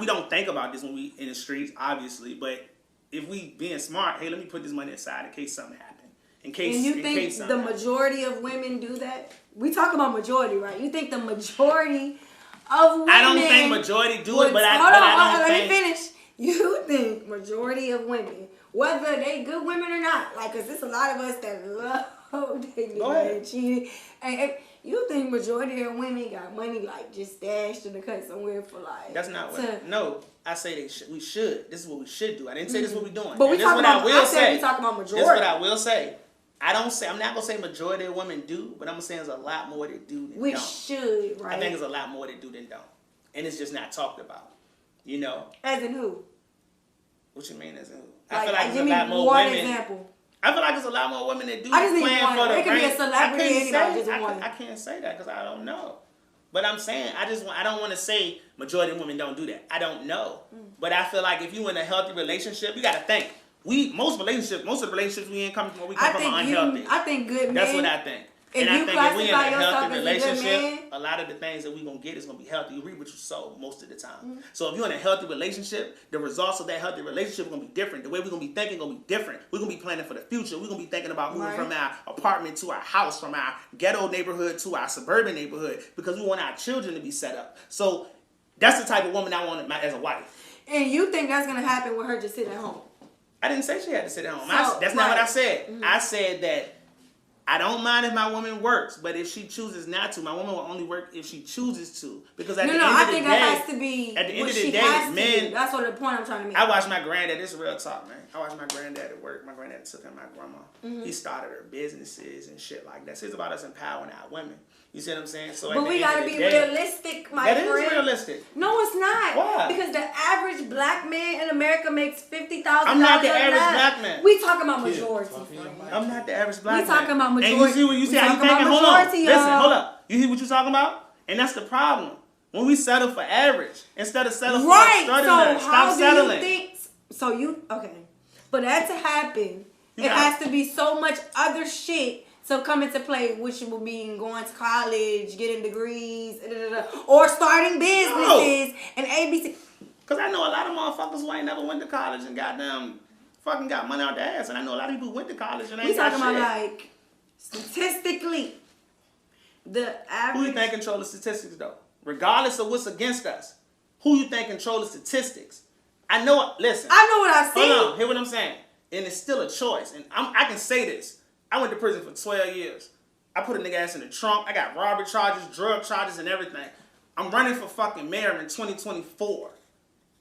we don't think about this when we in the streets, obviously, but if we being smart, hey, let me put this money aside in case something happens. And you think the majority of women do that? We talk about majority, right? You think the majority of women? I don't think majority do it, but I don't think. Let me finish. You think majority of women, whether they good women or not, like, cause there's a lot of us that love dating and cheating, and you think majority of women got money like just stashed in the cut somewhere for like? That's not what. No, I say we should. This is what we should do. I didn't say this is what we're doing. But we talk about. I said we talk about majority. This is what I will say. I'm not gonna say majority of women do, but I'm gonna say there's a lot more that do than don't. We should, right? I think there's a lot more that do than don't, and it's just not talked about. You know. As in who? What you mean as in who? Like, I feel like there's a lot more one women. Example. I feel like there's a lot more women that do. I just need plan one. For the It could be a celebrity, anybody, just one. I can't say that because I don't know. But I'm saying I don't want to say majority of women don't do that. I don't know. But I feel like if you're in a healthy relationship, you got to think. Most of the relationships we ain't coming from, we come from unhealthy. I think good men. That's what I think. If and you I think if we in a healthy man, relationship, a lot of the things that we're going to get is going to be healthy. You reap what you sow most of the time. So if you're in a healthy relationship, the results of that healthy relationship are going to be different. The way we're going to be thinking is going to be different. We're going to be planning for the future. We're going to be thinking about moving from our apartment to our house, from our ghetto neighborhood to our suburban neighborhood, because we want our children to be set up. So that's the type of woman I want as a wife. And you think that's going to happen with her just sitting at home? I didn't say she had to sit at home. That's not what I said. I said that I don't mind if my woman works, but if she chooses not to, my woman will only work if she chooses to. Because at the end of the day, I think that has to be. At the end of the day, men. That's what the point I'm trying to make. I watched my granddad. This is real talk, man. I watched my granddad at work. My granddad took in my grandma. He started her businesses and shit like that. So it's about us empowering our women. You see what I'm saying? So but we gotta be realistic, my friend. That is realistic. No, it's not. Why? Because the average black man in America makes $50,000. I'm not the average black man. We talking about majority. I'm not the average black man. We talking about majority. And you see what you see how you thinking? Hold on. Listen, hold up. You hear what you talking about? And that's the problem. When we settle for average instead of settle for extraordinary. Stop settling. Okay. For that to happen, it has to be so much other shit. So come into play, which will be going to college, getting degrees, or starting businesses and ABC. Because I know a lot of motherfuckers who ain't never went to college and goddamn fucking got money out their ass. And I know a lot of people who went to college and ain't got shit. We talking about like statistically, the average. Who you think control the statistics though? Regardless of what's against us, who you think control the statistics? Listen. I know what I see. Hold on, hear what I'm saying. And it's still a choice. And I can say this. I went to prison for 12 years. I put a nigga ass in the trunk. I got robbery charges, drug charges, and everything. I'm running for fucking mayor in 2024.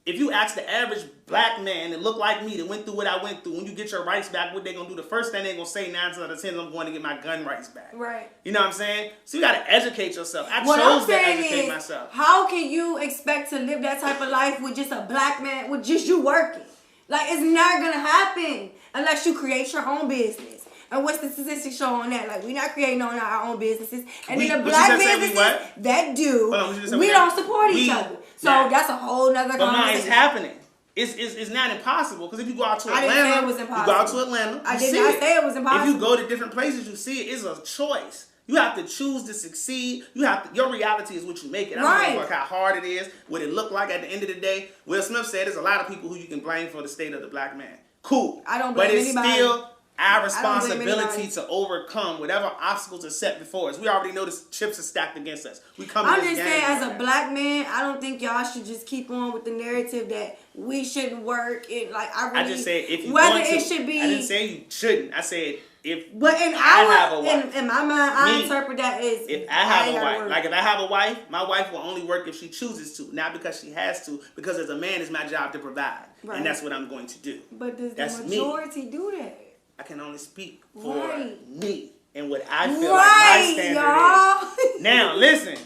If you ask the average black man that look like me that went through what I went through, when you get your rights back, what they gonna do? The first thing they gonna say 9 out of 10 is I'm going to get my gun rights back. Right. You know what I'm saying? So you gotta educate yourself. I chose to educate myself. How can you expect to live that type of life with just a black man, with just you working? Like, it's not gonna happen unless you create your own business. And what's the statistics show on that? Like, we're not creating on our own businesses. And then the black businesses that do, we don't support each other. So that's a whole nother conversation. But it's happening. It's not impossible. Because if you go out to Atlanta, I didn't say it was impossible. You go out to Atlanta, I did not say it was impossible. If you go to different places, you see it. It's a choice. You have to choose to succeed. Your reality is what you make it. I don't give a fuck how hard it is, what it look like at the end of the day. Will Smith said there's a lot of people who you can blame for the state of the black man. Cool. I don't blame anybody. But it's still our responsibility to overcome whatever obstacles are set before us. We already know the chips are stacked against us. I'm just saying, as a black man, I don't think y'all should just keep on with the narrative that we shouldn't work. I just said if you want to. Should be. I didn't say you shouldn't. I said if. But in my mind, I interpret that as if I have a wife. Like if I have a wife, my wife will only work if she chooses to, not because she has to. Because as a man, it's my job to provide, and that's what I'm going to do. But does the majority do that? I can only speak for me and what I feel like my standard is. Now, listen.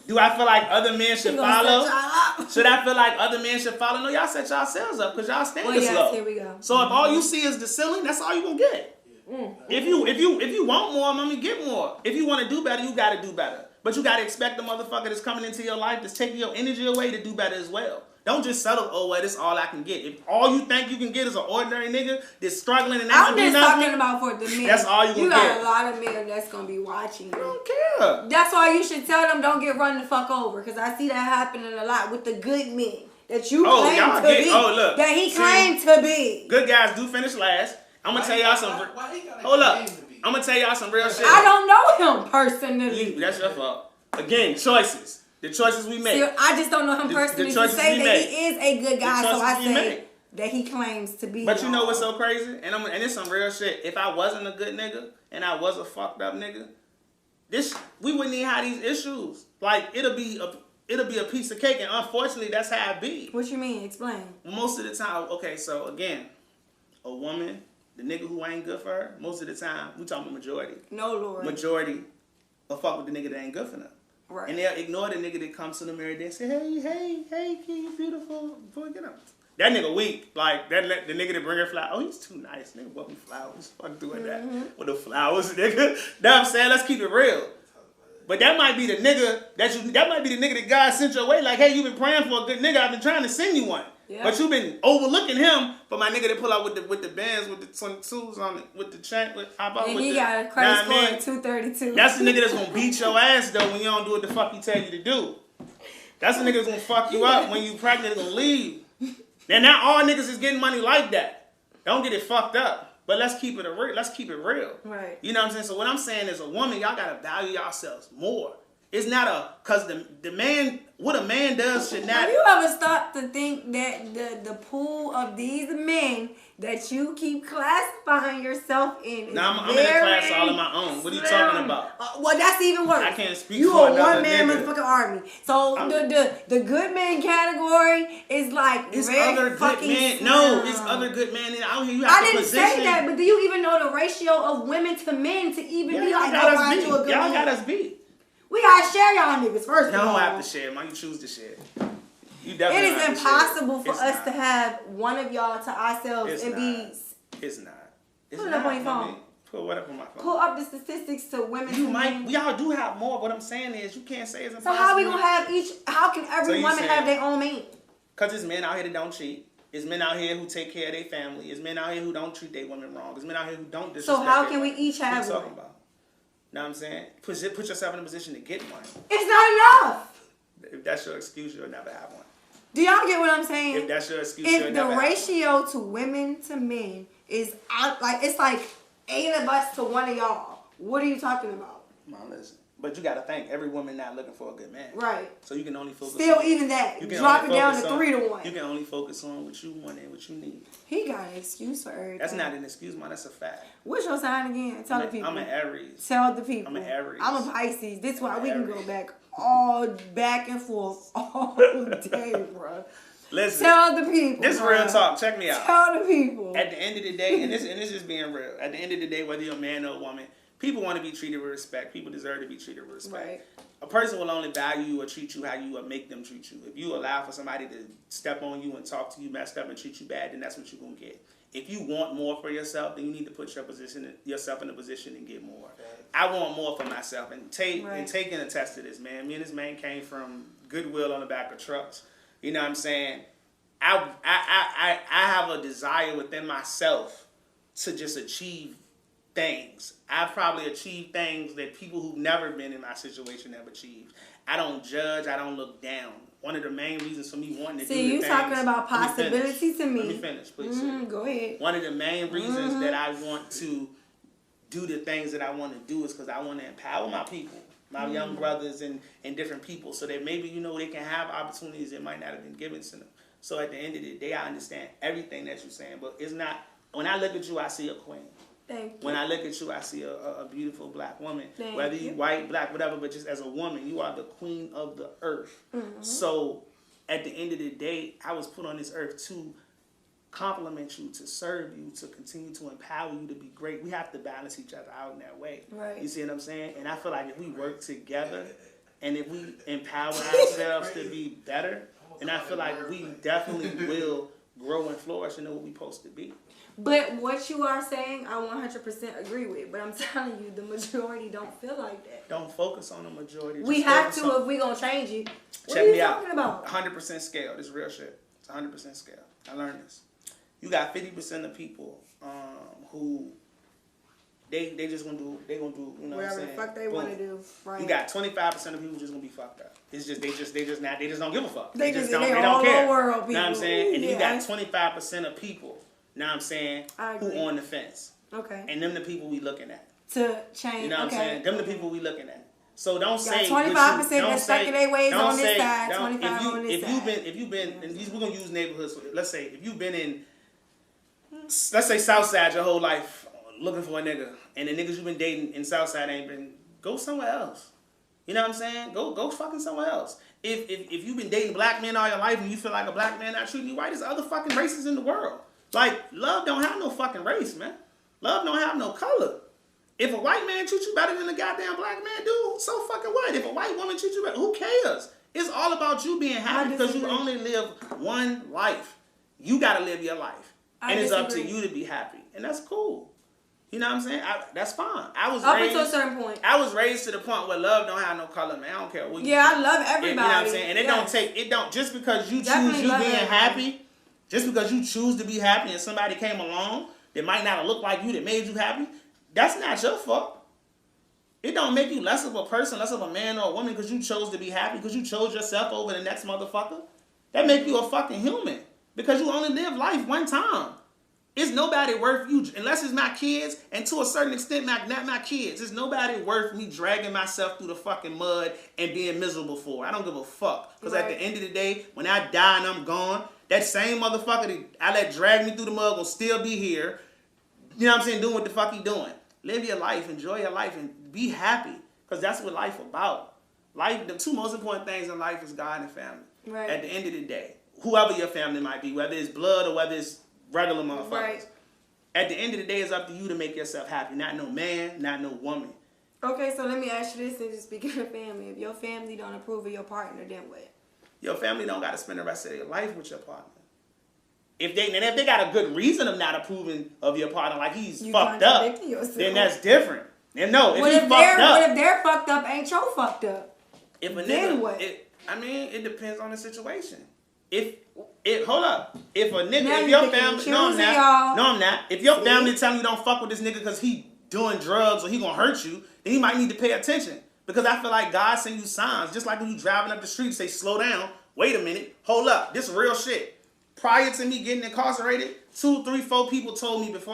Do I feel like other men should follow? Should I feel like other men should follow? No, y'all set yourselves up because y'all standards low. Here we go. So if all you see is the ceiling, that's all you gonna get. If you want more, mommy, get more. If you want to do better, you got to do better. But you got to expect the motherfucker that's coming into your life that's taking your energy away to do better as well. Don't just settle, oh, well, this is all I can get. If all you think you can get is an ordinary nigga that's struggling and ain't I'm gonna do just nothing, talking about for the men. that's all you gonna You got get. a lot of men that's gonna be watching I you. don't care. That's why you should tell them don't get run the fuck over. Because I see that happening a lot with the good men that you Oh, claim y'all to get- be. oh, look. That he See? claimed to be. Good guys do finish last. I'm gonna tell y'all some. Hold up. I'm gonna tell y'all some real shit. I don't know him personally. That's your fault. Again, choices. The choices we make. See, I just don't know him The personally to choices say we that make. he is a good guy. The So I choices we say make. that he claims to be. But you know what's y'all. so crazy? And it's some real shit. If I wasn't a good nigga and I was a fucked up nigga, we wouldn't even have these issues. Like it'll be a piece of cake, and unfortunately, that's how it be. What you mean? Explain. Most of the time, okay. So again, a woman, the nigga who ain't good for her, most of the time, we talking majority. No, Lord. Majority will fuck with the nigga that ain't good for them. Right. And they'll ignore the nigga that comes to the mirror and say, hey, kid, you beautiful. Boy, get up. That nigga weak. Like, the nigga that bring her flowers. Oh, he's too nice. Nigga, bought me flowers. Fuck doing that. With the flowers, nigga. Know what I'm saying? Let's keep it real. But that might be the nigga that God sent your way. Like, hey, you been praying for a good nigga. I've been trying to send you one. Yeah. But you've been overlooking him for my nigga that pull out with the bands, with the 22s on it, with the chain, And he got a credit score of 232. That's the nigga that's gonna beat your ass though when you don't do what the fuck he tell you to do. That's the nigga that's gonna fuck you up when you pregnant and gonna leave. Now not all niggas is getting money like that. Don't get it fucked up. But let's keep it real. Right. You know what I'm saying? So what I'm saying is a woman, y'all gotta value yourselves more. It's not cause the man, what a man does should not. Have you ever stopped to think that the pool of these men that you keep classifying yourself in is Now I'm in a class all of my own. What are you talking about? Well, that's even worse. I can't speak you for a another one-man nigga. motherfucking army. So the good men category is like It's very other good fucking men. slim. No, it's other good men out here. You have I to didn't position. say that, but do you even know the ratio of women to men to even Yeah, be y'all like, got go us find beat. you a good Y'all man? got us beat. We gotta share y'all niggas first. You of don't all. have to share, man. You choose to share. You It definitely is don't have to impossible share. for It's us not. to have one of y'all to ourselves It's and not. be. It's not. It's Put it not, up on your my phone. man. Put what up on my phone? Pull up the statistics to women. You to might. men. We all do have more. What I'm saying is, you can't say it's So impossible. how we gonna have each? How can every So you woman saying- have their own man? Cause it's men out here that don't cheat. It's men out here who take care of their family. It's men out here who don't treat their women wrong. It's men out here who don't disrespect. So how their can we women. each have What you one? talking about? Know what I'm saying? Put yourself in a position to get one. It's not enough. If that's your excuse, you'll never have one. Do y'all get what I'm If saying? that's your excuse, If you'll the never have one. ratio to women to men is out, like it's like 8 of us to 1 of y'all. What are you talking about? Come on, listen. But you gotta think every woman not looking for a good man. Right. So you can only focus. Still on, even that. you can Drop only it down focus to on- 3 to 1. You can only focus on what you want and what you need. He got an excuse for everything. That's not an excuse, man. That's a fact. What's your sign again? Tell the I'm people. an Aries. Tell the people. I'm an Aries. I'm a Pisces. This why I'm we an can go Aries. back and forth all day, bro. Listen, Tell the people. this bruh. real talk. Check me out. Tell the people. At the end of the day, and this is being real. At the end of the day, whether you're a man or a woman, people want to be treated with respect. People deserve to be treated with respect. Right. A person will only value you or treat you how you would make them treat you. If you allow for somebody to step on you and talk to you messed up and treat you bad, then that's what you're gonna get. If you want more for yourself, then you need to put yourself in a position and get more. I want more for myself, and take and attest to this, man. Me and this man came from Goodwill on the back of trucks. You know what I'm saying? I have a desire within myself to just achieve things. I've probably achieved things that people who've never been in my situation have achieved. I don't judge. I don't look down. One of the main reasons for me wanting to do See, you things, talking about Let me possibility to me. Let me finish, please. Go ahead. One of the main reasons that I want to do the things that I want to do is because I want to empower my people, my young brothers and different people, so that maybe, they can have opportunities that might not have been given to them. So at the end of the day, I understand everything that you're saying, but it's not, when I look at you, I see a queen. Thank you. When I look at you, I see a beautiful black woman. Thank Whether you you. white, black, whatever, but just as a woman, you are the queen of the earth. So at the end of the day, I was put on this earth to compliment you, to serve you, to continue to empower you to be great. We have to balance each other out in that way. Right. You see what I'm saying? And I feel like if we work together and if we empower ourselves to be better, and I feel like we definitely will grow and flourish into what we're supposed to be. But what you are saying, I 100% agree with. But I'm telling you, the majority don't feel like that. Don't focus on the majority. We have to if we gonna change it. What Check are you me talking out. about? 100% scale. This is real shit. It's 100% scale. I learned this. You got 50% of people who they just gonna do you know Whatever what I'm saying? the fuck they Boom. want to do. Right. You got 25% of people just gonna be fucked up. It's just they just don't give a fuck. They just they don't all care. over world people. Know what I'm saying? And then you Yeah. got 25% of people, know what I'm saying, I who agree. on the fence. Okay. And them the people we looking at. To change. You know what I'm saying? Them the people we looking at. So don't say 25% that's stuck in their ways on this side, 25 on this side. If you've been, and we're gonna use neighborhoods. Let's say if you've been in, let's say Southside your whole life looking for a nigga, and the niggas you've been dating in Southside ain't been, go somewhere else. You know what I'm saying? Go fucking somewhere else. If you've been dating black men all your life and you feel like a black man not treating you right, there's other fucking races in the world. Like love don't have no fucking race, man. Love don't have no color. If a white man treats you better than a goddamn black man do, so fucking what? If a white woman treats you better, who cares? It's all about you being happy because you only live one life. You gotta live your life. And it's up to you to be happy. And that's cool. You know what I'm saying? That's fine. I was Up raised, until a certain point. I was raised to the point where love don't have no color, man. I don't care what you Yeah, think. I love everybody. You know what I'm saying? And Yes. it don't, just because you Definitely choose you love being everybody. happy, just because you choose to be happy and somebody came along that might not look like you that made you happy, that's not your fault. It don't make you less of a person, less of a man or a woman because you chose to be happy, because you chose yourself over the next motherfucker. That make you a fucking human because you only live life one time. It's nobody worth you, unless it's my kids, and to a certain extent, not my kids. It's nobody worth me dragging myself through the fucking mud and being miserable for. I don't give a fuck. Because at the end of the day, when I die and I'm gone, that same motherfucker that I let drag me through the mud will still be here. You know what I'm saying? Doing what the fuck he doing. Live your life, enjoy your life, and be happy. Because that's what life about. Life, the two most important things in life is God and family. Right. At the end of the day. Whoever your family might be, whether it's blood or whether it's regular motherfuckers. Right. At the end of the day, it's up to you to make yourself happy. Not no man, not no woman. Okay, so let me ask you this, and just speaking of family. If your family don't approve of your partner, then what? Your family don't got to spend the rest of their life with your partner. If they got a good reason of not approving of your partner, like he's fucked up, contradicting yourself. then that's different. And no, if What he's if fucked up, what if they're fucked up? Ain't your fucked up? if a then nigga, what? it depends on the situation. Hold up. If a nigga, Now if you your picking family, and no, I'm choosing, not. y'all. No, I'm not. If your See? family telling you don't fuck with this nigga because he doing drugs or he gonna hurt you, then you might need to pay attention. Because I feel like God send you signs, just like when you driving up the street, say slow down, wait a minute, hold up, this is real shit. Prior to me getting incarcerated, 2, 3, 4 people told me before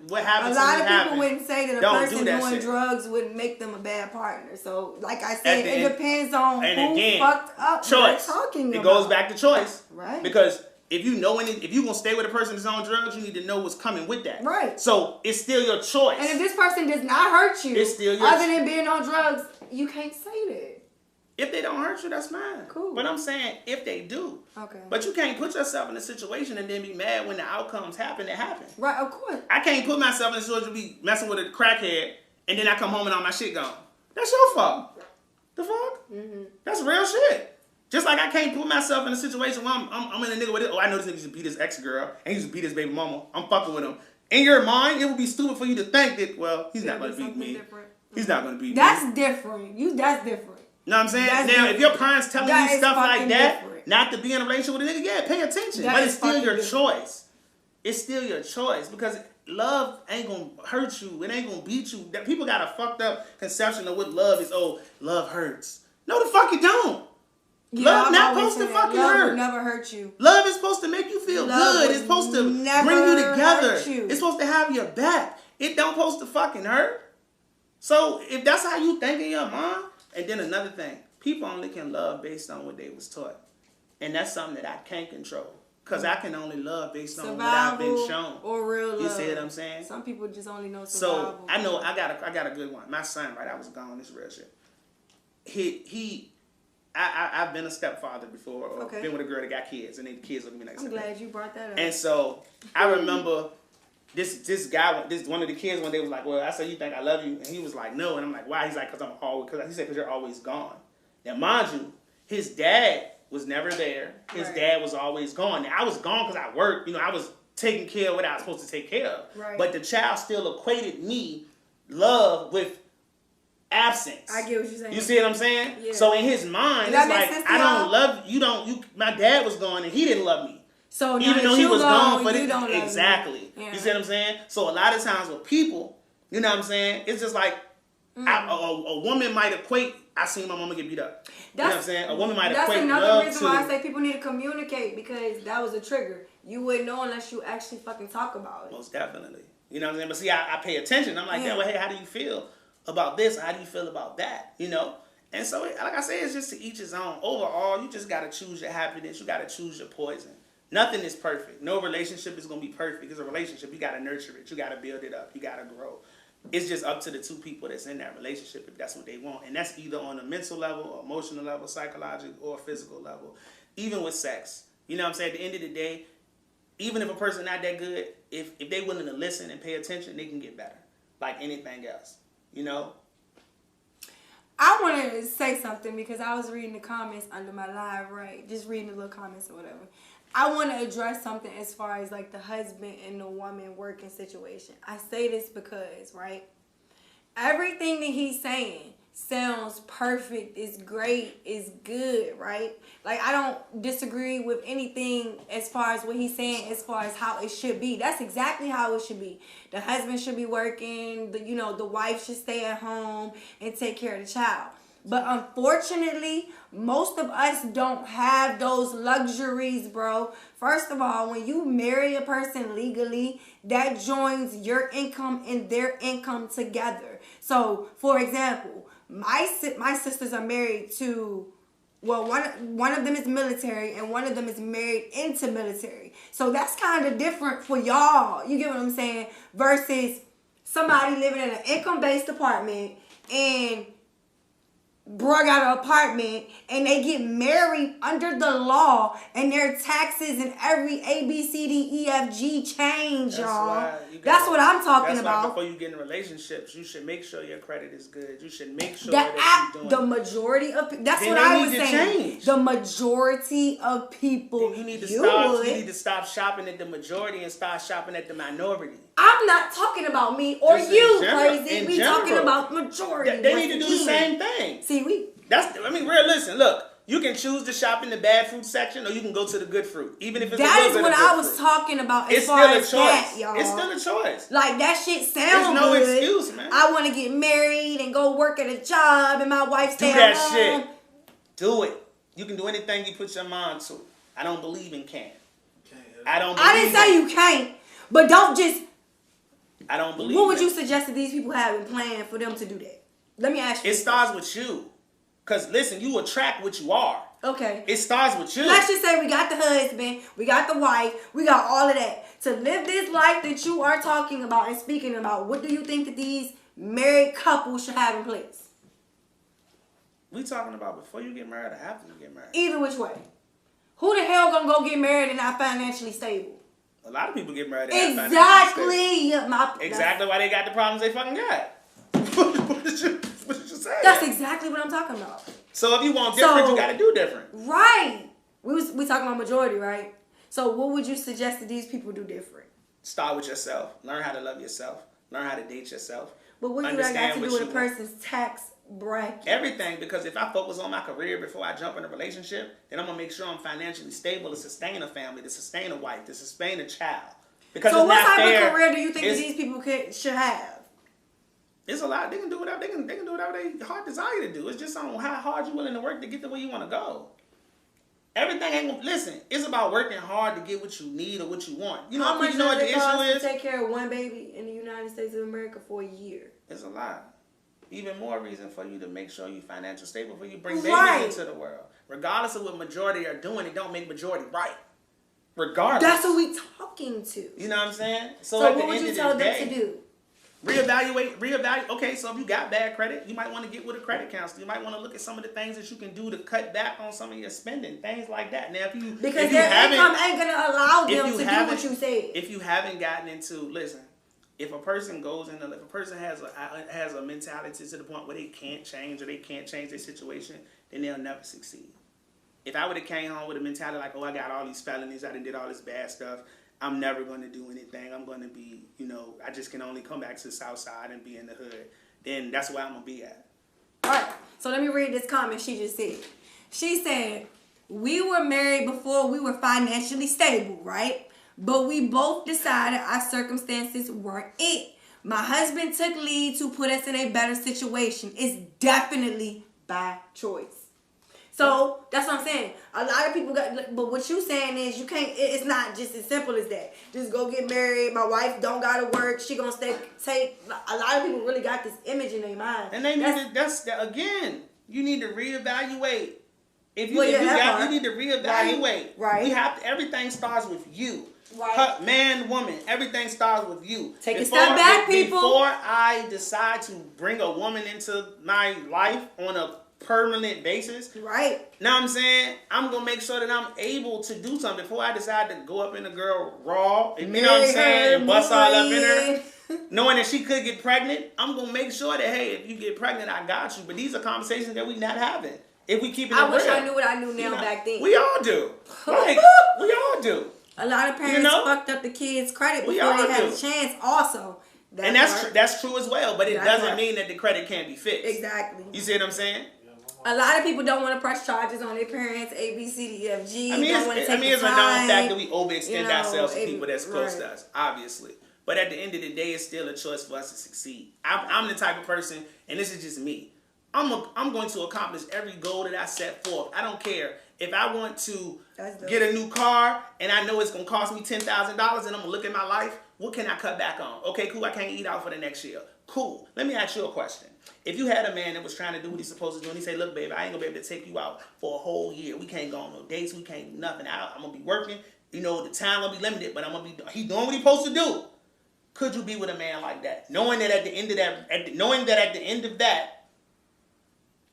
what happened A to me lot of people happened. wouldn't say that a Don't person do that doing shit. drugs would make them a bad partner. So, like I At said, the it end- depends on and who again, fucked up. choice. We're talking It about. goes back to choice. Right. Because if you know if you gonna stay with a person that's on drugs, you need to know what's coming with that. Right. So it's still your choice. And if this person does not hurt you, It's still your other than being on drugs, you can't say that. If they don't hurt you, that's fine. Cool. But I'm saying if they do. Okay. But you can't put yourself in a situation and then be mad when the outcomes happen that happen. Right, of course. I can't put myself in a situation to be messing with a crackhead and then I come home and all my shit gone. That's your fault. The fuck? Mm-hmm. That's real shit. Just like I can't put myself in a situation where I'm in a nigga with it. Oh, I know this nigga used to beat his ex-girl and he used to beat his baby mama. I'm fucking with him. In your mind, it would be stupid for you to think that, well, he's not going to beat me. Different. He's not going to beat me. That's different. That's different. Know what I'm saying? That's Now, different. if your parents telling That you is stuff like fucking that, different. not to be in a relationship with a nigga, yeah, pay attention. That But is it's still fucking your different. choice. It's still your choice because love ain't gonna hurt you. It ain't gonna beat you. That people got a fucked up conception of what love is. Oh, love hurts. No, the fuck you don't. Yeah, Love I've not always supposed to said that. fucking Love hurt. will never hurt you. Love is supposed to make you feel Love good. will It's supposed to never bring you together. hurt you. It's supposed to have your back. It don't supposed to fucking hurt. So if that's how you think in your mind, and then another thing, people only can love based on what they was taught. And that's something that I can't control. Because I can only love based on what I've been shown. Or real love. You see what I'm saying? Some people just only know So survival. I know I got a good one. My son, right? I was gone. This real shit. I've been a stepfather before, or Okay. been with a girl that got kids, and then the kids look at me like. I'm glad you brought that up. And so I remember this guy, one of the kids one day was like, "Well, I said you think I love you," and he was like, "No," and I'm like, "Why?" He's like, "Because you're always gone." Now, mind you, his dad was never there. His Right. dad was always gone. Now, I was gone because I worked. You know, I was taking care of what I was supposed to take care of. Right. But the child still equated me love with absence. I get what you're saying. You see what I'm saying? Yeah. So in his mind, Does it's that make like, sense to I y'all? don't love you. My dad was gone and he didn't love me. So now Even though that he you was gone for you don't love me. exactly. Yeah. You see what I'm saying? So a lot of times with people, you know what I'm saying? It's just like a woman might equate. I seen my mama get beat up. You know what I'm saying? A woman might That's equate another love reason to. why I say people need to communicate, because that was a trigger. You wouldn't know unless you actually fucking talk about it. Most definitely. You know what I'm saying? But see, I pay attention. I'm like, Yeah. yeah, well, hey, how do you feel about this? How do you feel about that? You know? And so, like I say, it's just to each his own. Overall, you just got to choose your happiness. You got to choose your poison. Nothing is perfect. No relationship is going to be perfect. It's a relationship. You got to nurture it. You got to build it up. You got to grow. It's just up to the two people that's in that relationship if that's what they want. And that's either on a mental level, or emotional level, psychological, or physical level. Even with sex. You know what I'm saying? At the end of the day, even if a person not that good, if they willing to listen and pay attention, they can get better. Like anything else. You know? I want to say something because I was reading the comments under my live, right? Just reading the little comments or whatever. I want to address something as far as like the husband and the woman working situation. I say this because, right? Everything that he's saying sounds perfect, is great, is good, right? Like, I don't disagree with anything as far as what he's saying, as far as how it should be. That's exactly how it should be. The husband should be working, the wife should stay at home and take care of the child. But unfortunately, most of us don't have those luxuries, bro. First of all, when you marry a person legally, that joins your income and their income together. So, for example, my sisters are married to, well, one of them is military and one of them is married into military. So that's kind of different for y'all. You get what I'm saying? Versus somebody living in an income-based apartment and bro got an apartment and they get married under the law and their taxes and every A, B, C, D, E, F, G change, y'all. That's what I'm talking about. Before you get in relationships, you should make sure your credit is good. You should make sure that you're doing the majority of that's then what I was need to saying. change. The majority of people Then you need to stop shopping at the majority and start shopping at the minority. I'm not talking about me or Just you, in general- crazy. in We general. talking about majority. They need to do the same thing. See, real. Listen, look. You can choose to shop in the bad fruit section, or you can go to the good fruit, even if it's that a is little what bit of I good was fruit. talking about. It's As far still a as choice. that, y'all. It's still a choice. Like, that shit sounds There's no good. excuse, man. I want to get married and go work at a job, and my wife stay Do at that home. shit. Do it. You can do anything you put your mind to. I don't believe in can. I didn't say you can't, but don't just. I don't believe. What would you suggest that these people have in plan for them to do that? Let me ask you. It starts with you. Cause listen, you attract what you are. Okay. It starts with you. Let's just say we got the husband, we got the wife, we got all of that. To live this life that you are talking about and speaking about, what do you think that these married couples should have in place? We talking about before you get married or after you get married? Either which way. Who the hell gonna go get married and not financially stable? A lot of people get married. Exactly. Exactly why they got the problems they fucking got. What did you say? That's exactly what I'm talking about. So if you want different, you got to do different. Right. We talking about majority, right? So what would you suggest that these people do different? Start with yourself. Learn how to love yourself. Learn how to date yourself. But what do that got to do with a person's tax bracket? Everything, because if I focus on my career before I jump in a relationship, then I'm going to make sure I'm financially stable to sustain a family, to sustain a wife, to sustain a child. Because so it's what not type fair. of career do you think that these people should have? It's a lot. They can do whatever they heart desire to do. It's just on how hard you're willing to work to get to where you want to go. Everything ain't gonna listen. It's about working hard to get what you need or what you want. You know, how much you know what the issue is? To take care of one baby in the United States of America for a year. It's a lot. Even more reason for you to make sure you're financially stable before you bring babies into the world. Regardless of what majority are doing, it don't make majority right. Regardless. That's what we talking to. You know what I'm saying? So what would you tell them to do? Reevaluate. Okay, so if you got bad credit, you might want to get with a credit counselor. You might want to look at some of the things that you can do to cut back on some of your spending, things like that. Now, because their income ain't gonna allow them to do what you said. If you haven't gotten into, if a person has a mentality to the point where they can't change or they can't change their situation, then they'll never succeed. If I would have came home with a mentality like, oh, I got all these felonies, I done did all this bad stuff, I'm never going to do anything. I'm going to be, I just can only come back to the South Side and be in the hood. Then that's where I'm going to be at. All right. So let me read this comment she just said. She said, we were married before we were financially stable, right? But we both decided our circumstances weren't it. My husband took lead to put us in a better situation. It's definitely by choice. So that's what I'm saying. A lot of people got, but what you saying is you can't. It's not just as simple as that. Just go get married. My wife don't gotta work. She gonna take. A lot of people really got this image in their mind. And they need again. You need to reevaluate. If you, Well, you need to reevaluate. Right. We have to. Everything starts with you. Right. Man, woman, everything starts with you. Take a step back, people. Before I decide to bring a woman into my life on a permanent basis, right? Now I'm saying I'm gonna make sure that I'm able to do something before I decide to go up in a girl raw, and you know what I'm saying, and bust all up in her, knowing that she could get pregnant. I'm gonna make sure that hey, if you get pregnant, I got you. But these are conversations that we not having. If we keep it, I wish real. I knew what I knew now back then. We all do. Like we all do. A lot of parents fucked up the kids' credit before they had a chance. Also, that's true as well. But it doesn't mean that the credit can't be fixed. Exactly. You see what I'm saying? A lot of people don't want to press charges on their parents. A, B, C, D, E, F, G. It's a known fact that we overextend ourselves to people that's close to us, obviously. But at the end of the day, it's still a choice for us to succeed. I'm the type of person, and this is just me. I'm going to accomplish every goal that I set forth. I don't care. If I want to get a new car and I know it's going to cost me $10,000 and I'm going to look at my life, what can I cut back on? Okay, cool, I can't eat out for the next year. Cool. Let me ask you a question. If you had a man that was trying to do what he's supposed to do and he say, look, baby, I ain't going to be able to take you out for a whole year. We can't go on no dates. We can't do nothing. I'm going to be working. The time will be limited, but he doing what he's supposed to do. Could you be with a man like that? Knowing that at the end of that,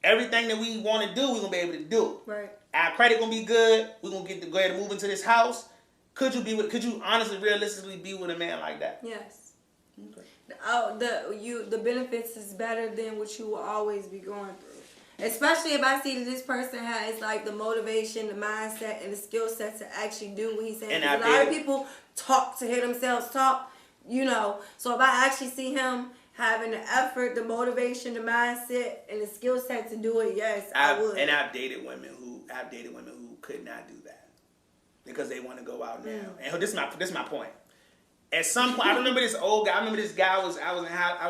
everything that we want to do, we're going to be able to do. Right. Our credit going to be good. We're going to go ahead and move into this house. Could you honestly, realistically be with a man like that? Yes. Okay. The benefits is better than what you will always be going through. Especially if I see that this person has like the motivation, the mindset, and the skill set to actually do what he's saying. And a lot of people talk to hear themselves talk, So if I actually see him having the effort, the motivation, the mindset, and the skill set to do it, yes, I would. And I've dated women who could not do that because they want to go out now. And this is my point. At some point, I remember this old guy. I remember this guy I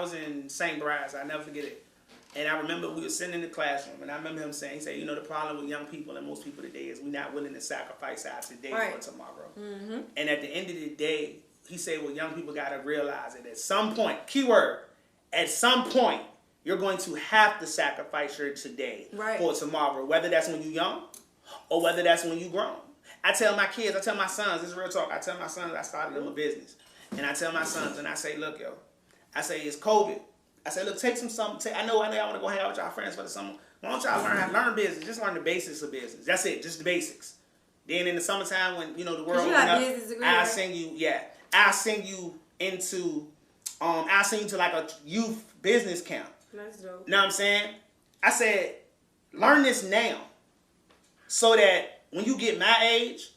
was in St. Braz. I never forget it. And I remember we were sitting in the classroom, and I remember him saying, he said, the problem with young people and most people today is we're not willing to sacrifice our today for tomorrow. Mm-hmm. And at the end of the day, he said, well, young people got to realize that at some point, keyword, at some point, you're going to have to sacrifice your today for tomorrow, whether that's when you're young or whether that's when you're grown. I tell my kids, I tell my sons, this is real talk, I tell my sons I started them a business. And I tell my sons, and I say, look, yo, I say, it's COVID. I say, look, take something. I know I want to go hang out with y'all friends for the summer. Why don't y'all learn business? Just learn the basics of business. That's it, just the basics. Then in the summertime when, the world open up, I'll send you to like a youth business camp. That's dope. Know what I'm saying? I said, learn this now so that when you get my age,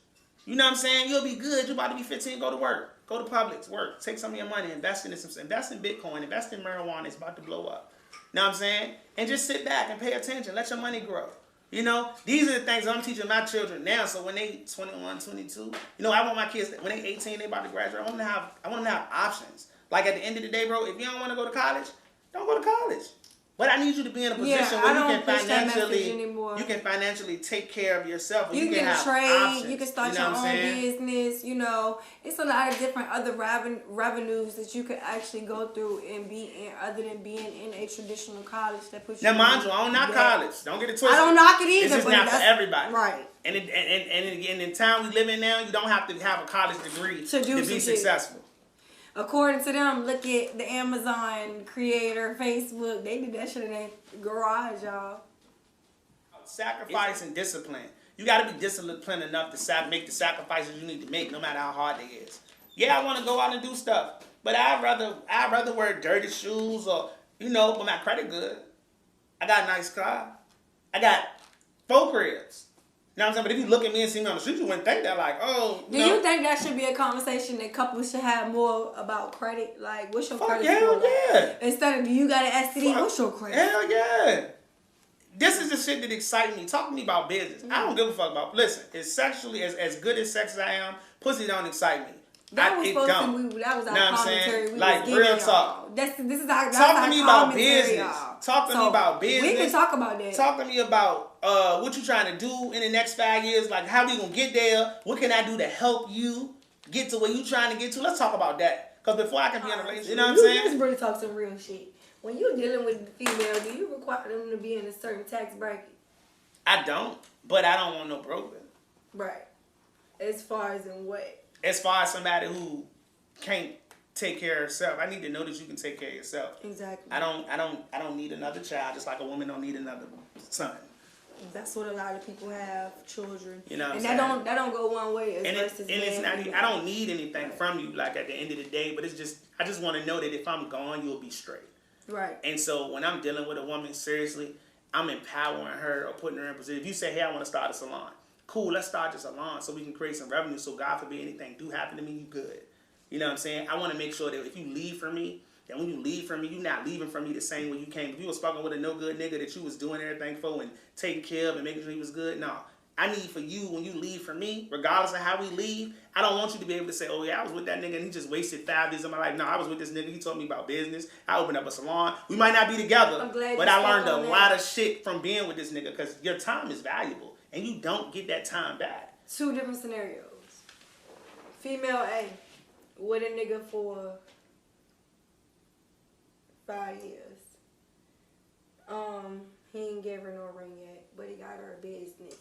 you know what I'm saying, you'll be good. You're about to be 15, go to work. Go to Publix, work. Take some of your money, invest in Bitcoin, invest in marijuana. It's about to blow up. Know what I'm saying? And just sit back and pay attention. Let your money grow. These are the things I'm teaching my children now. So when they 21, 22, I want my kids, when they 18, they about to graduate, I want them to have options. Like at the end of the day, bro, if you don't want to go to college, don't go to college. But I need you to be in a position where you can financially take care of yourself. You can have trade. options, you can start your own business. It's a lot of different other revenues that you could actually go through and be in, other than being in a traditional college that puts you. Now, mind you, I don't knock college. Don't get it twisted. I don't knock it either. It's just not for everybody, right? And in the town we live in now, you don't have to have a college degree to be successful. According to them, look at the Amazon creator, Facebook. They did that shit in their garage, y'all. Sacrifice and discipline. You got to be disciplined enough to make the sacrifices you need to make, no matter how hard it is. Yeah, I want to go out and do stuff, but I'd rather wear dirty shoes or but my credit good. I got a nice car. I got 4 cribs. know what I'm saying? But if you look at me and see me on the street, you wouldn't think that, like, oh. Do you think that should be a conversation that couples should have more about credit? Like, what's your credit hell score? yeah. Instead of, do you got an STD? What's your credit? Hell yeah. This is the shit that excites me. Talk to me about business. I don't give a fuck about. Listen, as sexually as good as sex as I am, pussy don't excite me. That was our commentary. Like real talk. This is our talk to me about business. Y'all. Talk to me about business. We can talk about that. Talk to me about what you trying to do in the next 5 years. Like how we gonna get there? What can I do to help you get to where you trying to get to? Let's talk about that. Because before I can be in a relationship, you know what I'm saying? Let's really talk some real shit. When you're dealing with the female, do you require them to be in a certain tax bracket? I don't, but I don't want no broker. Right. As far as in what? As far as somebody who can't take care of herself, I need to know that you can take care of yourself. Exactly. I don't need another child, just like a woman don't need another son. That's what a lot of people have, children. You know what and I'm that don't go one way and it's not. I don't need anything from you. Like at the end of the day, but it's just I just want to know that if I'm gone, you'll be straight. Right. And so when I'm dealing with a woman seriously, I'm empowering her or putting her in position. If you say, hey, I want to start a salon. Cool, let's start the salon so we can create some revenue so God forbid anything do happen to me, you good. You know what I'm saying? I want to make sure that if you leave from me, that when you leave from me, you're not leaving from me the same way you came. If you was fucking with a no good nigga that you was doing everything for and taking care of and making sure he was good, no. I need for you, when you leave from me, regardless of how we leave, I don't want you to be able to say, oh yeah, I was with that nigga and he just wasted 5 years of my life. No, I was with this nigga, he told me about business. I opened up a salon. We might not be together, but I learned a lot of shit from being with this nigga because your time is valuable and you don't get that time back. 2 different scenarios. Female A, with a nigga for 5 years. He ain't gave her no ring yet, but he got her a business.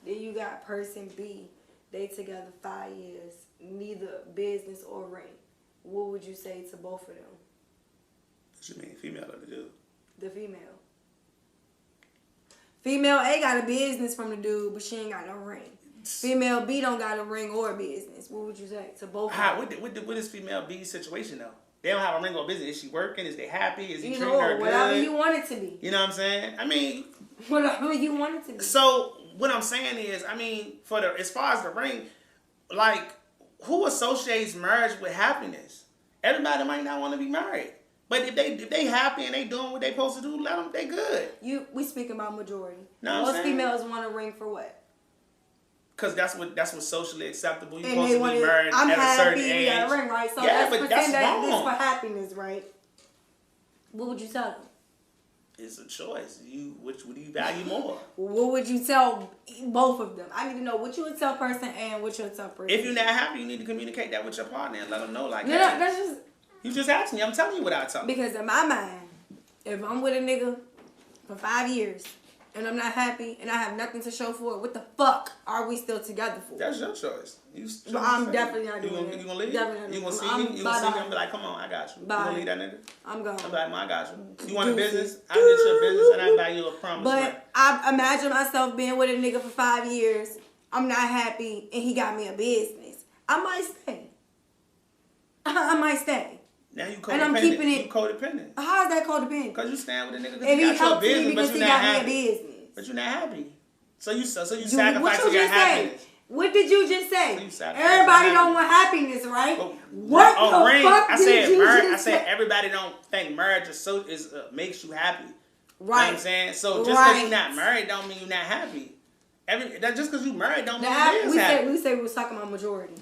Then you got person B, they together 5 years, neither business or ring. What would you say to both of them? What you mean, female or the dude? The female. Female A got a business from the dude, but she ain't got no ring. Female B don't got a ring or a business. What would you say to both of them? What is female B's situation though? They don't have a ring or business. Is she working? Is they happy? Is he treating her good? Whatever you want it to be. You know what I'm saying? I mean, whatever you want it to be. So what I'm saying is, I mean, as far as the ring, like who associates marriage with happiness? Everybody might not want to be married, but if they happy and they doing what they supposed to do, let them. They good. We speak about majority. No, most females want a ring for what? Because that's what's socially acceptable. You're supposed to be married at a certain age. We got a ring, right? So yeah, let's but pretend that's that wrong. this for happiness, right? What would you tell them? It's a choice. Which do you value more? What would you tell both of them? I need to know what you would tell person A and what you would tell person B. If you're not happy, you need to communicate that with your partner and let them know like that. No, that's just... You just asked me. I'm telling you what I tell. Because in my mind, if I'm with a nigga for 5 years and I'm not happy and I have nothing to show for it, what the fuck are we still together for? That's your choice. But I'm definitely not doing it. You gonna leave? Definitely you gonna see me? You gonna see me and be like, come on, I got you. Bye. You gonna leave that nigga? I'm gone. I'm like, I got you. You want a business? I'll get you a business and I'll buy you a promise. But I imagine myself being with a nigga for 5 years. I'm not happy and he got me a business. I might stay. I might stay. Now you codependent. And I'm keeping it. You codependent. How is that codependent? Because you stand with a nigga if because he got your business, but you're not happy. But you're not happy. So you sacrifice what your happiness. Say? What did you just say? So everybody don't want happiness, right? But, what the ring, fuck did you I say? said everybody don't think marriage is makes you happy. Right. You know what I'm saying? So just because you're not married don't mean you're not happy. Just because you married don't mean you is happy. We said we was talking about majority.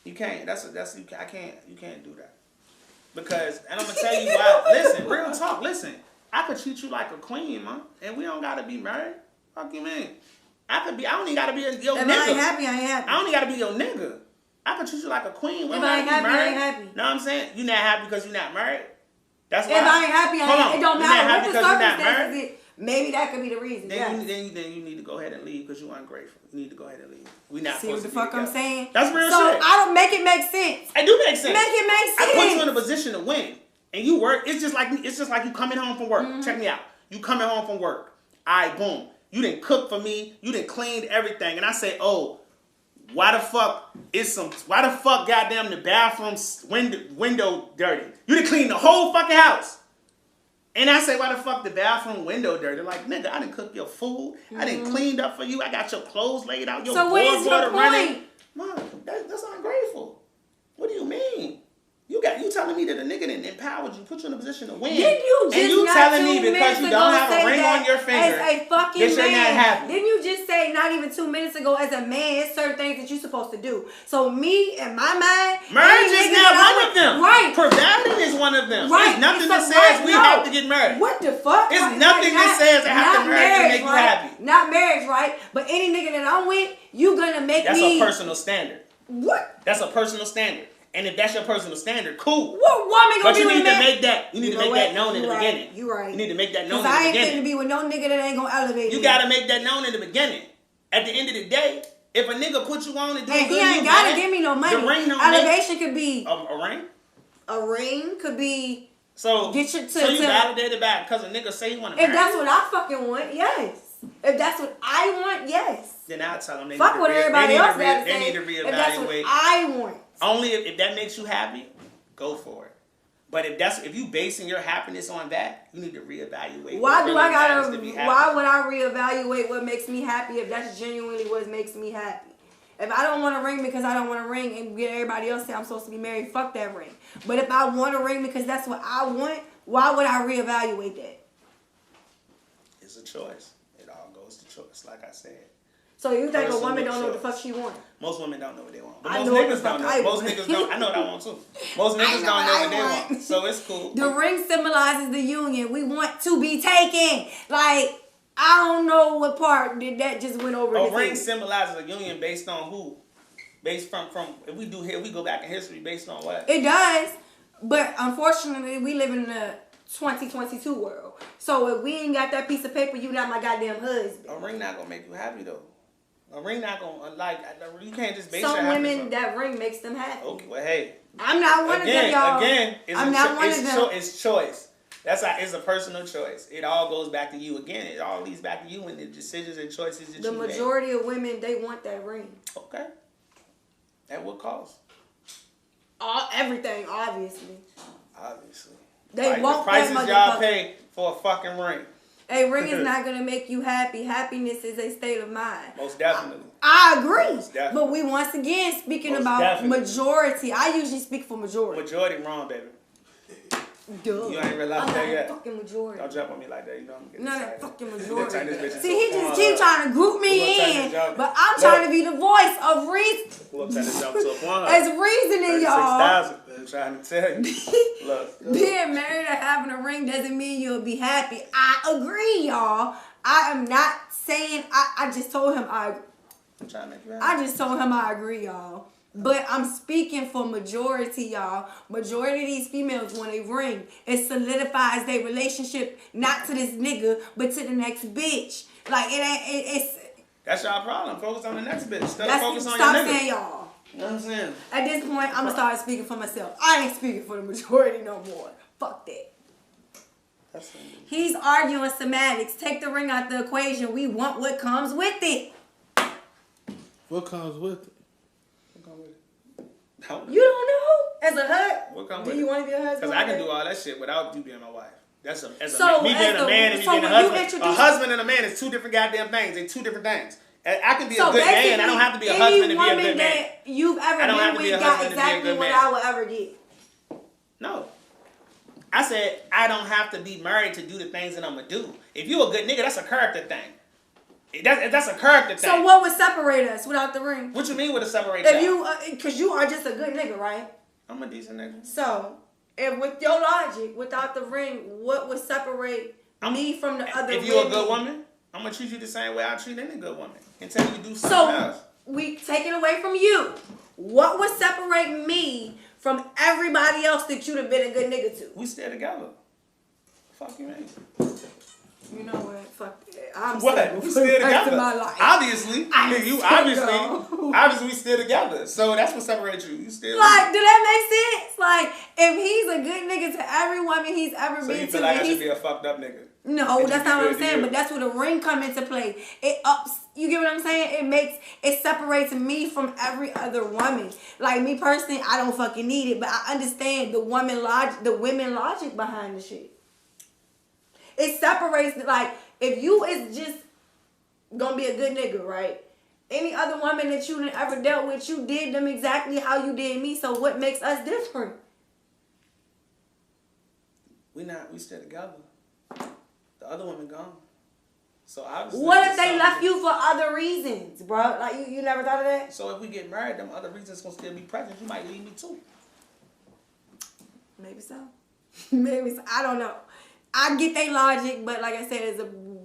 You can't. You can't do that. Because, and I'm going to tell you why. Listen, real talk. Listen, I could treat you like a queen, man. And we don't got to be married. Fuck you, man. I don't even got to be your nigga. If I ain't happy, I ain't happy. I don't even got to be your nigga. I could treat you like a queen. If I ain't happy, I ain't happy. Know what I'm saying? You not happy because you're not married? That's why. If I ain't happy, it don't matter what the circumstances is. Maybe that could be the reason. Then you need to go ahead and leave because you ungrateful. You need to go ahead and leave. We not see what the fuck I'm saying? That's real shit. So I don't make it make sense. I do make sense. Make it make sense. I put you in a position to win, and you work. It's just like you coming home from work. Mm-hmm. Check me out. You coming home from work. All right, boom. You didn't cook for me. You didn't clean everything, and I say, oh, why the fuck goddamn the bathroom window dirty? You didn't clean the whole fucking house. And I say, why the fuck the bathroom window dirty? Like, nigga, I didn't cook your food. I didn't cleaned up for you. I got your clothes laid out. Your So what is your water running. point? Mom, that's ungrateful. What do you mean? You telling me that a nigga didn't empowered you, put you in a position to win. Didn't you just and you not telling 2 me because minutes you ago don't have say a ring that on your finger, as a fucking that you're not man? happy? Didn't you just say not even 2 minutes ago as a man, it's certain things that you're supposed to do? So me and my mind, Marriage is not one of them. Right. Providing is one of them. Right. There's nothing It's that a says right, we no. have to get married. What the fuck? It's Like, nothing that says I have to not marry to make you right? happy. Not marriage, right? But any nigga that I'm with, you gonna make That's me. a personal standard. What? That's a personal standard. And if that's your personal standard, cool. What woman gonna But be you with need a to man? make that. You need to know make what? that known in the right. beginning. You right. You need to make that known Cause in the I ain't beginning. finna be with no nigga that ain't gonna elevate You me. gotta make that known in the beginning. At the end of the day, if a nigga put you on and do And good, he ain't you gotta got it. give me no money. The ring don't Elevation could be a ring. a ring, could be So Get your so you to- validated back because a nigga say he want to if marry that's you, what I fucking want, yes. If that's what I want, yes. then I'll tell them they Fuck need what to everybody else they got to need say. to If that's what reevaluate. I want. Only if that makes you happy, go for it. But if you basing your happiness on that, you need to reevaluate. Why what do really I gotta? matters to be happy. Why would I reevaluate what makes me happy if that's genuinely what makes me happy? If I don't want to ring because I don't want to ring and get everybody else say I'm supposed to be married, fuck that ring. But if I want to ring because that's what I want, why would I reevaluate that? It's a choice. It all goes to choice, like I said. So you think a Personal woman don't know what the choice. fuck she want? Most women don't know what they want. But I most know what the niggas don't fuck know. I Most want. niggas don't. I know what I want too. Most I niggas know don't know what what I they want. want. So it's cool. The ring symbolizes the union. We want to be taken. Like, I don't know what part did that just went over A his ring head. symbolizes a union based on who? Based from if we do here, we go back in history based on what? It does, but unfortunately, we live in the 2022 world. So if we ain't got that piece of paper, you not my goddamn husband. A ring not gonna make you happy though. A ring not gonna you can't just base Some your happiness women, on. that ring makes them happy. Okay, well hey. I'm not one of them, y'all. Again, I'm not one of them. It's choice. It's a personal choice. It all goes back to you. Again, it all leads back to you and the decisions and choices that The you make. majority of women, they want that ring. Okay. At what cost? Everything, obviously. Obviously. They Like, want the that prices y'all motherfucker. pay for a fucking ring. A ring is not gonna make you happy. Happiness is a state of mind. Most definitely. I agree. Most definitely. But we once again speaking Most about definitely. majority. I usually speak for majority. Majority wrong, baby. Duh. You ain't realized I'm that not yet. fucking majority. Don't jump on me like that. You know I'm getting No, excited. that fucking Turn this majority. bitch into See, he a just porn keep hub. trying to group We me gonna turn in, this jump- but I'm Look. trying to be the voice of reason. We'll turn this jump to a porn hub. As reasoning, y'all. 36,000. I'm trying to tell you. Look. Being married or having a ring doesn't mean you'll be happy. I agree, y'all. I am not saying. I just told him I agree. I'm trying to make you happy. I just told him I agree, y'all. But I'm speaking for majority, y'all. Majority of these females want a ring. It solidifies their relationship, not to this nigga, but to the next bitch. Like, it ain't, it's... That's y'all problem. Focus on the next bitch. Instead of That's, focus on stop your nigga. saying y'all. You know what I'm saying? At this point, I'm going to start speaking for myself. I ain't speaking for the majority no more. Fuck that. That's He's arguing semantics. Take the ring out the equation. We want what comes with it. What comes with it? You don't know? As a What come husband, with do you it? want to be a husband? Because I can do all that shit without you being my wife. That's me So, being as a the- man and me so being a when you husband. A introduce- husband and a man is two different goddamn things. They're two different things. I can be a So good man. I basically, don't have to be a any husband to be a woman good man. that you've ever I don't have been to be a with got husband to be a exactly good what man. I would ever get. No. I said I don't have to be married to do the things that I'm gonna do. If you a good nigga, that's a character thing. That's a character thing. So what would separate us without the ring? What you mean with a separate? If you, because you are just a good nigga, right? I'm a decent nigga. So, if with your logic, without the ring, what would separate me from the other If women? you're a good woman, I'm gonna treat you the same way I treat any good woman until you do something So, else. we take it away from you. What would separate me from everybody else that you'd have been a good nigga to? We stay together. Fuck you, man. You know what? Fuck that. I'm What? single We for still the rest together. of my life. Obviously, I'm you single. obviously we still together. So that's what separates you. You still Like, do that make sense? Like, if he's a good nigga to every woman he's ever So been you to, feel like I and should he's be a fucked up nigga? no, It that's just not be what I'm good to saying. you. But that's where the ring come into play. It ups. You get what I'm saying? It separates me from every other woman. Like me personally, I don't fucking need it, but I understand the women logic behind the shit. It separates, like, if you is just gonna be a good nigga, right? Any other woman that you ever dealt with, you did them exactly how you did me. So what makes us different? We still together. The other woman gone. So obviously. What if they left you for other reasons, bro? Like, you never thought of that? So if we get married, them other reasons gonna still be present. You might leave me too. Maybe so. Maybe so. I don't know. I get their logic, but like I said, as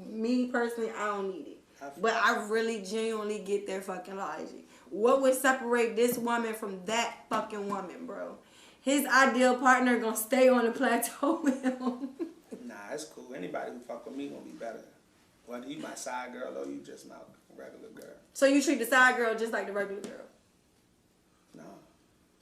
me personally, I don't need it. But I really genuinely get their fucking logic. What would separate this woman from that fucking woman, bro? His ideal partner gonna stay on the plateau with him. Nah, it's cool. Anybody who fuck with me gonna be better. Whether you my side girl or you just my regular girl. So you treat the side girl just like the regular girl? No.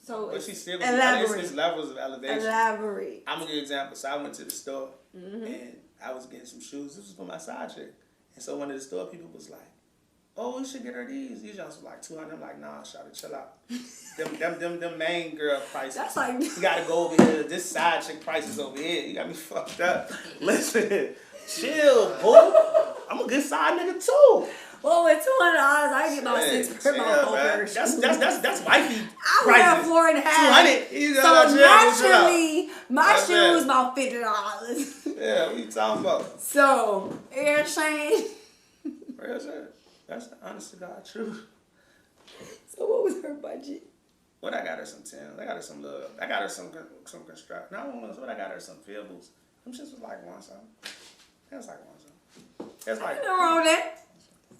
So But she's still elaborate. it's levels of elevation. Elaborate. I'm gonna give you an example. So I went to the store and I was getting some shoes. This was for my side chick. And so one of the store people was like, "Oh, you should get her these. These just was like $200." I'm like, "Nah, shawty, chill out. them main girl prices. That's like you gotta go over here. This side chick price is over here. You got me fucked up. Listen, chill, boo. I'm a good side nigga too. well, with $200, I get about 6 per month over. That's wifey. I wear 4.5. $200. So naturally, my shoes about $50. Yeah, what you talking about? So, you know what I'm saying? Real shit. That's the honest to God truth. So what was her budget? What I got her some Timbs. I got her some love. I got her some construct. No, what I got her some Feebles. Them shits was like one something. It was like one something. It's like. Ain't no wrong with that.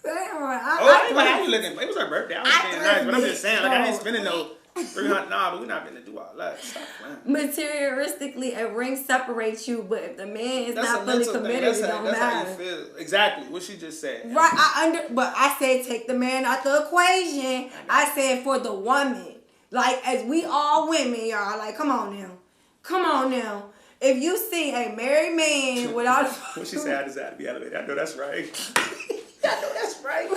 Ain't wrong. How you looking? It was her birthday. I was being nice, but I'm just saying, like I ain't spending no $300. Nah, but we're not gonna do all that. Stop playing. Materialistically, a ring separates you, but if the man is That's not a fully mental thing. committed, That's it don't how matter. you feel. Exactly what she just said. Right, but I said take the man out the equation. I said for the woman. Like, as we all women, y'all, like, come on now. If you see a married man without What she said, I just had to be elevated. I know that's right. I know that's right.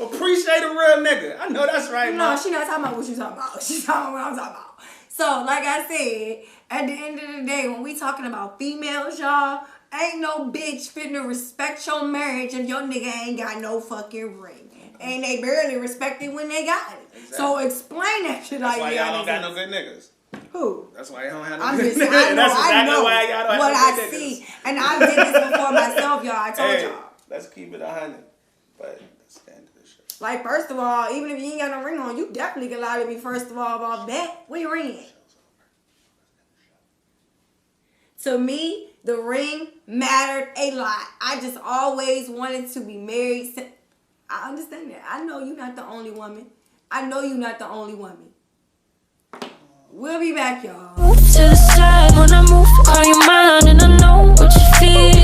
Appreciate a real nigga. I know that's right, No, man. she not talking about what you talking about. She's talking about what I'm talking about. So, like I said, at the end of the day, when we talking about females, y'all, ain't no bitch finna respect your marriage if your nigga ain't got no fucking ring. And they barely respect it when they got it. Exactly. So explain that shit That's like why y'all y'all don't got no good niggas. Who? That's why y'all don't have no I'm good just niggas. saying, That's I exactly know why y'all don't have what no I good see. niggas. And I did this before myself, y'all. I told Hey, y'all. let's keep it 100. But that's the end of this shit. Like, first of all, even if you ain't got no ring on, you definitely can lie to me first of all about that. Where your ring at? To me, the ring mattered a lot. I just always wanted to be married. I understand that. I know you're not the only woman. We'll be back, y'all. Move to the side when I move, call your mind and I know what you feel.